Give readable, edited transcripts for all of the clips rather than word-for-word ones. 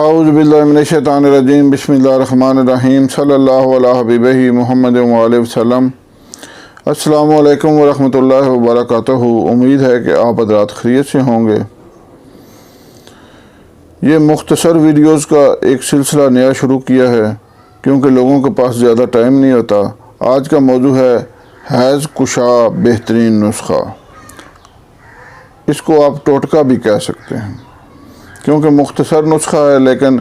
اعوذ باللہ من الشیطان الرجیم بسم اللہ الرحمن الرحیم صلی اللہ علیہ حبیبہ محمد وآلہ وسلم۔ السلام علیکم ورحمۃ اللہ وبرکاتہ۔ امید ہے کہ آپ حضرات خیریت سے ہوں گے۔ یہ مختصر ویڈیوز کا ایک سلسلہ نیا شروع کیا ہے کیونکہ لوگوں کے پاس زیادہ ٹائم نہیں ہوتا۔ آج کا موضوع ہے حیض کشا بہترین نسخہ۔ اس کو آپ ٹوٹکا بھی کہہ سکتے ہیں کیونکہ مختصر نسخہ ہے لیکن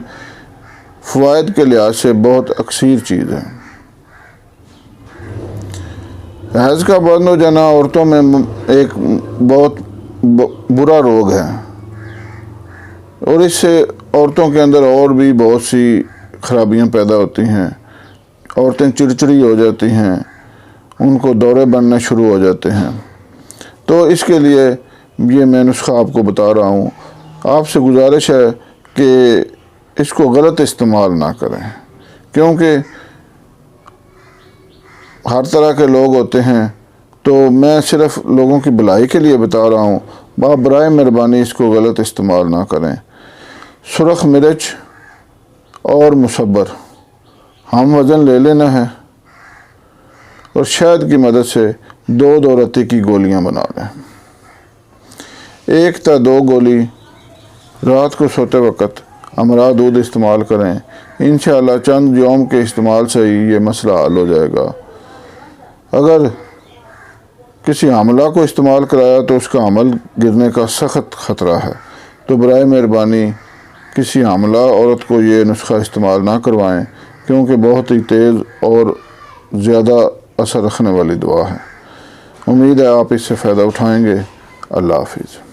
فوائد کے لحاظ سے بہت اکثیر چیز ہے۔ حیض کا بند ہو جانا عورتوں میں ایک بہت برا روگ ہے اور اس سے عورتوں کے اندر اور بھی بہت سی خرابیاں پیدا ہوتی ہیں۔ عورتیں چڑچڑی ہو جاتی ہیں، ان کو دورے بننے شروع ہو جاتے ہیں۔ تو اس کے لیے یہ میں نسخہ آپ کو بتا رہا ہوں۔ آپ سے گزارش ہے کہ اس کو غلط استعمال نہ کریں کیونکہ ہر طرح کے لوگ ہوتے ہیں، تو میں صرف لوگوں کی بھلائی کے لیے بتا رہا ہوں۔ برائے مہربانی اس کو غلط استعمال نہ کریں۔ سرخ مرچ اور مصبر ہم وزن لے لینا ہے اور شہد کی مدد سے 2 رتی کی گولیاں بنا لیں۔ 1 تا 2 گولی رات کو سوتے وقت امرا دودھ استعمال کریں۔ انشاءاللہ چند یوم کے استعمال سے ہی یہ مسئلہ حل ہو جائے گا۔ اگر کسی حاملہ کو استعمال کرایا تو اس کا حمل گرنے کا سخت خطرہ ہے، تو برائے مہربانی کسی حاملہ عورت کو یہ نسخہ استعمال نہ کروائیں کیونکہ بہت ہی تیز اور زیادہ اثر رکھنے والی دوا ہے۔ امید ہے آپ اس سے فائدہ اٹھائیں گے۔ اللہ حافظ۔